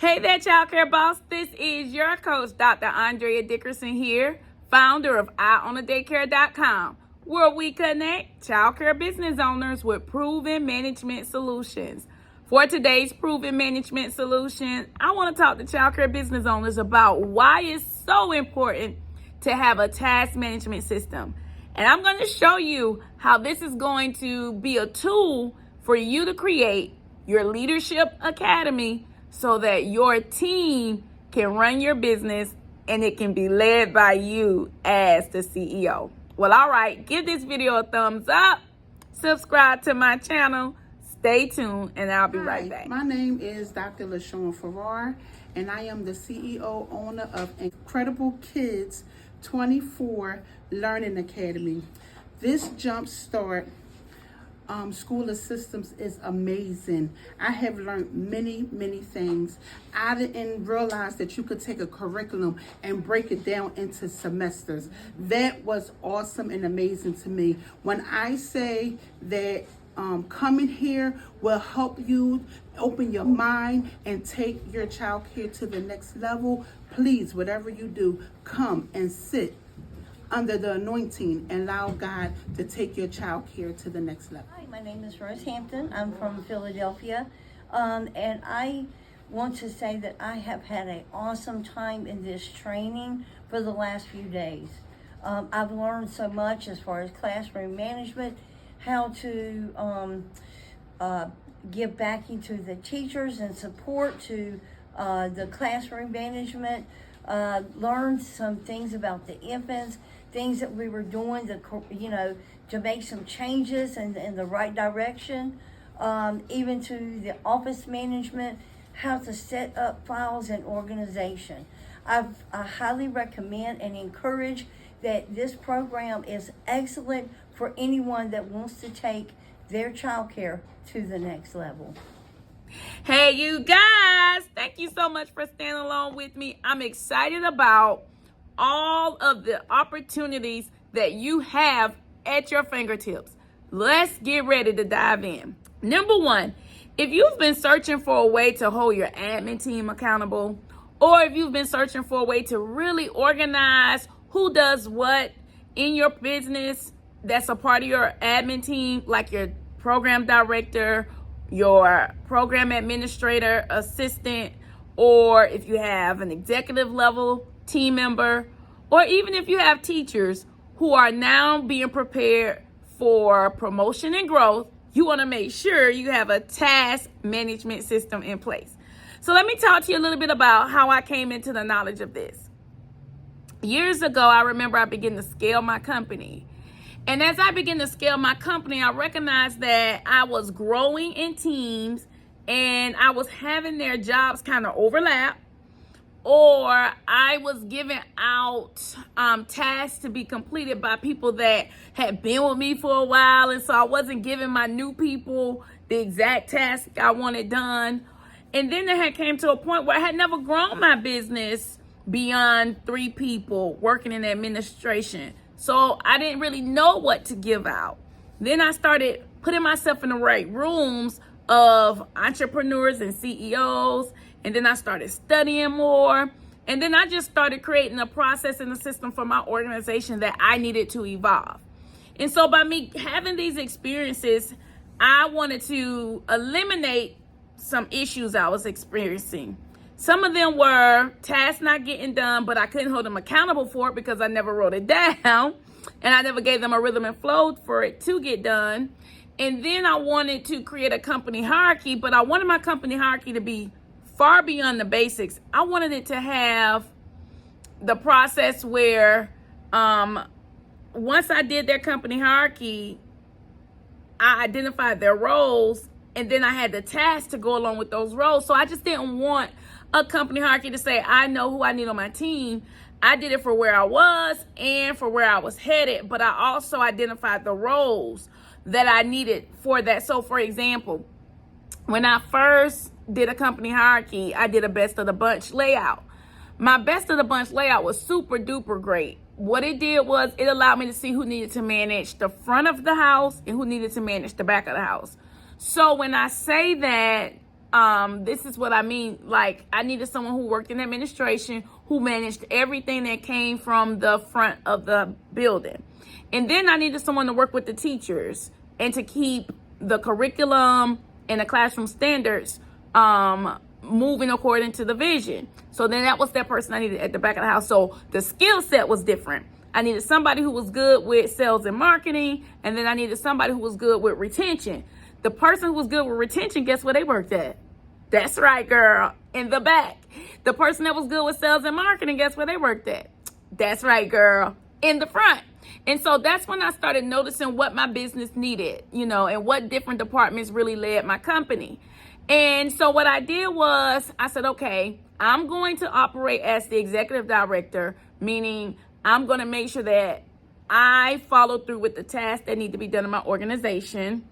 Hey there, Child Care Boss. This is your coach, Dr. Andrea Dickerson here, founder of EyeOnTheDaycare.com, where we connect child care business owners with proven management solutions. For today's proven management solution, I want to talk to child care business owners about why it's so important to have a task management system. And I'm going to show you how this is going to be a tool for you to create your leadership academy so that your team can run your business and it can be led by you as the CEO. Well, all right, give this video a thumbs up, subscribe to my channel, stay tuned, and I'll be right back. My name is Dr. LaShawn Farrar, and I am the CEO owner of Incredible Kids 24 Learning Academy. This Jumpstart School of Systems is amazing. I have learned many things. I didn't realize that you could take a curriculum and break it down into semesters. That was awesome and amazing to me. When I say that coming here will help you open your mind and take your child care to the next level, please, whatever you do, come and sit under the anointing and allow God to take your child care to the next level. Hi, my name is Rose Hampton. I'm from Philadelphia. And I want to say that I have had an awesome time in this training for the last few days. I've learned so much as far as classroom management, how to give back into the teachers and support to the classroom management, learned some things about the infants, things that we were doing to make some changes in the right direction, even to the office management, how to set up files and organization. I highly recommend and encourage that this program is excellent for anyone that wants to take their child care to the next level. Hey, you guys, thank you so much for standing along with me. I'm excited about all of the opportunities that you have at your fingertips. Let's get ready to dive in. Number one, if you've been searching for a way to hold your admin team accountable, or if you've been searching for a way to really organize who does what in your business that's a part of your admin team, like your program director, your program administrator, assistant, or if you have an executive level team member, or even if you have teachers who are now being prepared for promotion and growth, you want to make sure you have a task management system in place. So let me talk to you a little bit about how I came into the knowledge of this. Years ago, I remember I began to scale my company. And as I began to scale my company, I recognized that I was growing in teams and I was having their jobs kind of overlap, or I was giving out tasks to be completed by people that had been with me for a while. And so I wasn't giving my new people the exact task I wanted done. And then it had came to a point where I had never grown my business beyond 3 people working in administration. So I didn't really know what to give out. Then I started putting myself in the right rooms of entrepreneurs and CEOs. And then I started studying more. And then I just started creating a process and a system for my organization that I needed to evolve. And so by me having these experiences, I wanted to eliminate some issues I was experiencing. Some of them were tasks not getting done, but I couldn't hold them accountable for it because I never wrote it down and I never gave them a rhythm and flow for it to get done. And then I wanted to create a company hierarchy, but I wanted my company hierarchy to be far beyond the basics. I wanted it to have the process where once I did their company hierarchy, I identified their roles, and then I had the tasks to go along with those roles. So I just didn't want a company hierarchy to say, I know who I need on my team. I did it for where I was and for where I was headed, but I also identified the roles that I needed for that. So for example, when I first did a company hierarchy, I did a best of the bunch layout. My best of the bunch layout was super duper great. What it did was it allowed me to see who needed to manage the front of the house and who needed to manage the back of the house. So when I say that this is what I mean. Like, I needed someone who worked in administration, who managed everything that came from the front of the building. And then I needed someone to work with the teachers and to keep the curriculum and the classroom standards moving according to the vision. So then that was that person I needed at the back of the house. So the skill set was different. I needed somebody who was good with sales and marketing, and then I needed somebody who was good with retention. The person who was good with retention, guess where they worked at? That's right, girl, in the back. The person that was good with sales and marketing, guess where they worked at? That's right, girl, in the front. And so that's when I started noticing what my business needed, and what different departments really led my company. And so what I did was I said, okay, I'm going to operate as the executive director, meaning I'm going to make sure that I follow through with the tasks that need to be done in my organization.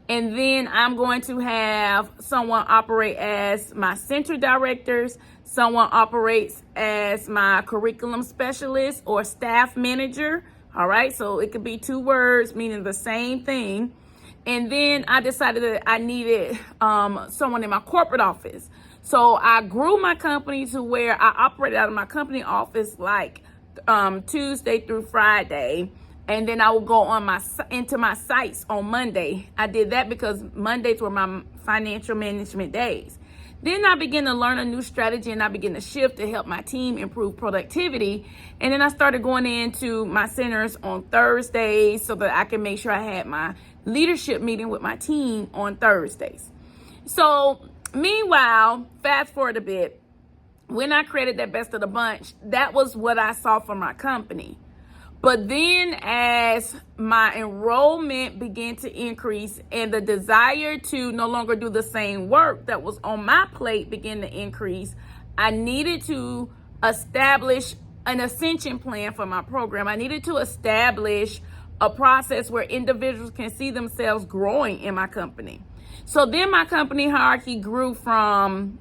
And then I'm going to have someone operate as my center directors. Someone operates as my curriculum specialist or staff manager. All right. So it could be two words meaning the same thing. And then I decided that I needed someone in my corporate office. So I grew my company to where I operated out of my company office like Tuesday through Friday. And then I would go on into my sites on Monday. I did that because Mondays were my financial management days. Then I began to learn a new strategy, and I began to shift to help my team improve productivity. And then I started going into my centers on Thursdays so that I can make sure I had my leadership meeting with my team on Thursdays. So meanwhile, fast forward a bit, when I created that Best of the Bunch, that was what I saw for my company. But then as my enrollment began to increase and the desire to no longer do the same work that was on my plate began to increase, I needed to establish an ascension plan for my program. I needed to establish a process where individuals can see themselves growing in my company. So then my company hierarchy grew from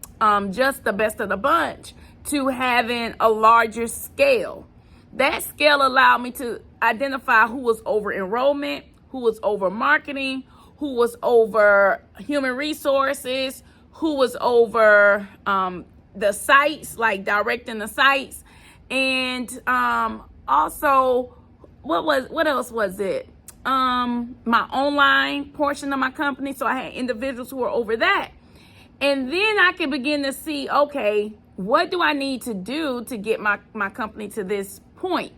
just the Best of the Bunch to having a larger scale. That scale allowed me to identify who was over enrollment, who was over marketing, who was over human resources, who was over the sites, like directing the sites, and also what else was it? My online portion of my company. So I had individuals who were over that. And then I could begin to see, okay, what do I need to do to get my company to this point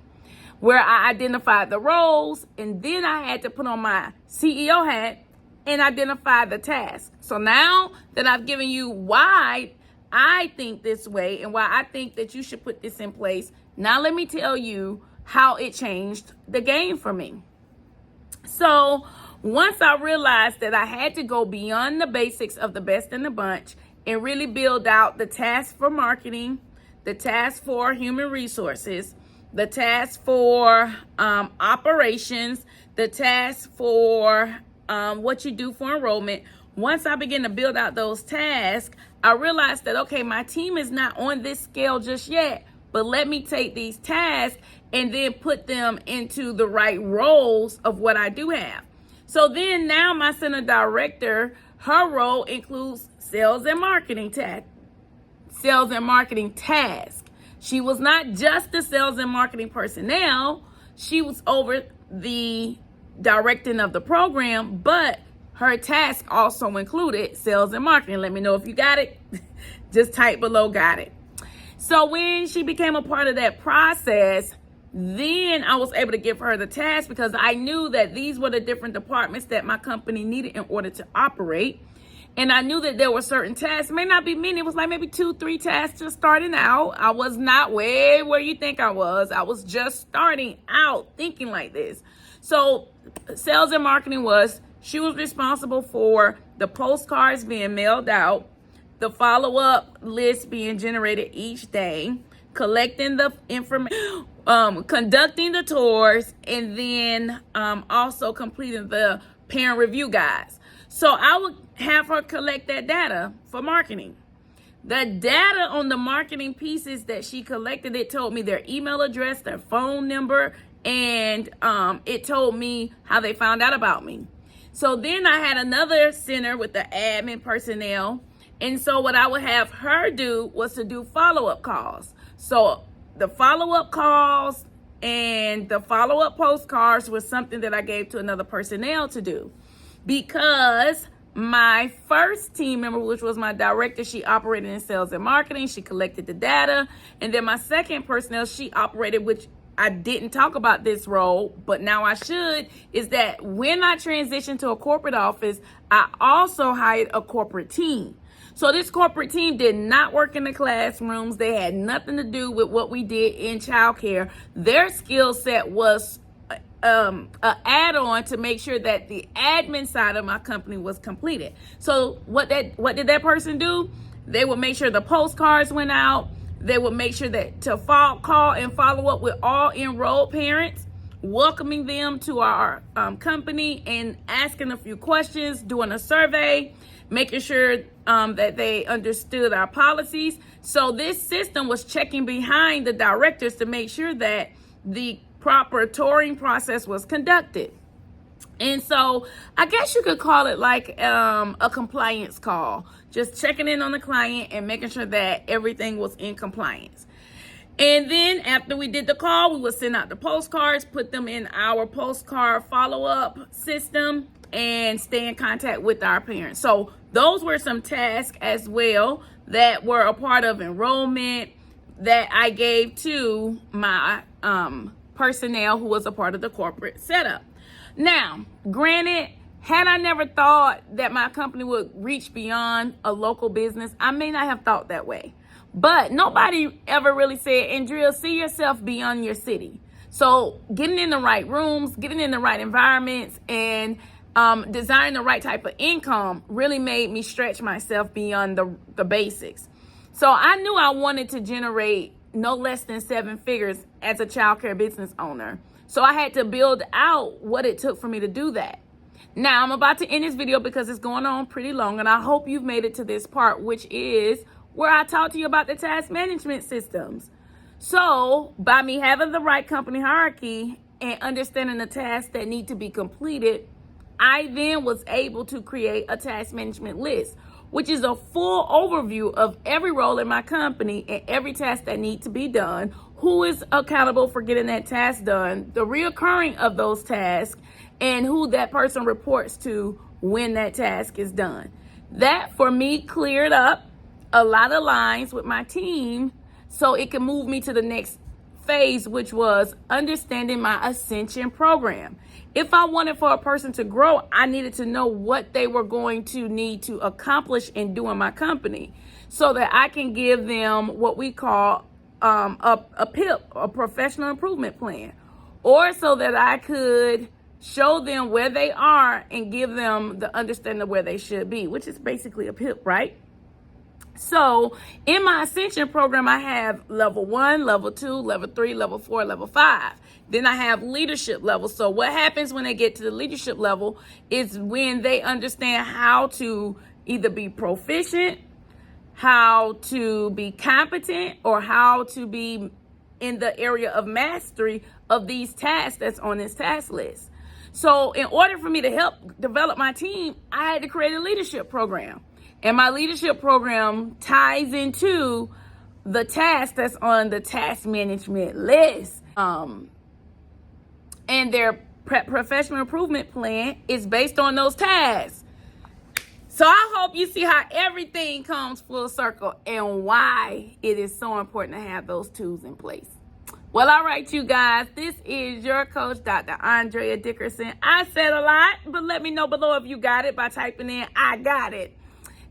where I identified the roles, and then I had to put on my CEO hat and identify the task. So now that I've given you why I think this way and why I think that you should put this in place, now let me tell you how it changed the game for me. So once I realized that I had to go beyond the basics of the Best in the Bunch and really build out the task for marketing, the task for human resources, the task for operations, the task for what you do for enrollment. Once I began to build out those tasks, I realized that, okay, my team is not on this scale just yet, but let me take these tasks and then put them into the right roles of what I do have. So then now my center director, her role includes sales and marketing task. She was not just the sales and marketing personnel. She was over the directing of the program, but her task also included sales and marketing. Let me know if you got it. Just type below, got it. So when she became a part of that process, then I was able to give her the task because I knew that these were the different departments that my company needed in order to operate. And I knew that there were certain tasks, may not be many. It was like maybe 2-3 tasks just starting out. I was not way where you think I was. I was just starting out thinking like this. So sales and marketing she was responsible for the postcards being mailed out, the follow-up list being generated each day, collecting the information, conducting the tours, and then also completing the parent review guides. So I would have her collect that data for marketing. The data on the marketing pieces that she collected, it told me their email address, their phone number, and it told me how they found out about me. So then I had another center with the admin personnel, And so what I would have her do was to do follow-up calls. So the follow-up calls and the follow-up postcards was something that I gave to another personnel to do, because my first team member, which was my director, she operated in sales and marketing. She collected the data. And then my second personnel, she operated, which I didn't talk about this role, but now I should, is that when I transitioned to a corporate office, I also hired a corporate team. So this corporate team did not work in the classrooms. They had nothing to do with what we did in childcare. Their skill set was an add-on to make sure that the admin side of my company was completed. So what did that person do? They would make sure the postcards went out. They would make sure that to call and follow up with all enrolled parents, welcoming them to our company and asking a few questions, doing a survey, making sure that they understood our policies. So this system was checking behind the directors to make sure that the proper touring process was conducted. And so I guess you could call it like a compliance call, just checking in on the client and making sure that everything was in compliance. And then after we did the call, we would send out the postcards, put them in our postcard follow-up system, and stay in contact with our parents. So those were some tasks as well that were a part of enrollment that I gave to my personnel who was a part of the corporate setup. Now, granted, had I never thought that my company would reach beyond a local business, I may not have thought that way. But nobody ever really said, Andrea, see yourself beyond your city. So getting in the right rooms, getting in the right environments, and designing the right type of income really made me stretch myself beyond the basics. So I knew I wanted to generate no less than 7 figures as a childcare business owner. So I had to build out what it took for me to do that. Now I'm about to end this video because it's going on pretty long, and I hope you've made it to this part, which is where I talk to you about the task management systems. So by me having the right company hierarchy and understanding the tasks that need to be completed, I then was able to create a task management list, which is a full overview of every role in my company and every task that needs to be done, who is accountable for getting that task done, the reoccurring of those tasks, and who that person reports to when that task is done. That, for me, cleared up a lot of lines with my team so it can move me to the next phase, which was understanding my Ascension program. If I wanted for a person to grow, I needed to know what they were going to need to accomplish and do in my company so that I can give them what we call a PIP, a professional improvement plan, or so that I could show them where they are and give them the understanding of where they should be, which is basically a PIP, right? So in my Ascension program, I have level 1, level 2, level 3, level 4, level 5. Then I have leadership levels. So what happens when they get to the leadership level is when they understand how to either be proficient, how to be competent, or how to be in the area of mastery of these tasks that's on this task list. So in order for me to help develop my team, I had to create a leadership program. And my leadership program ties into the task that's on the task management list. And their professional improvement plan is based on those tasks. So I hope you see how everything comes full circle and why it is so important to have those tools in place. Well, all right, you guys, this is your coach, Dr. Andrea Dickerson. I said a lot, but let me know below if you got it by typing in, I got it.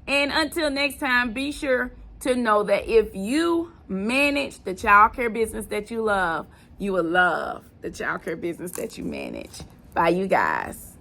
And until next time, be sure to know that if you manage the childcare business that you love, you will love the childcare business that you manage. Bye, you guys.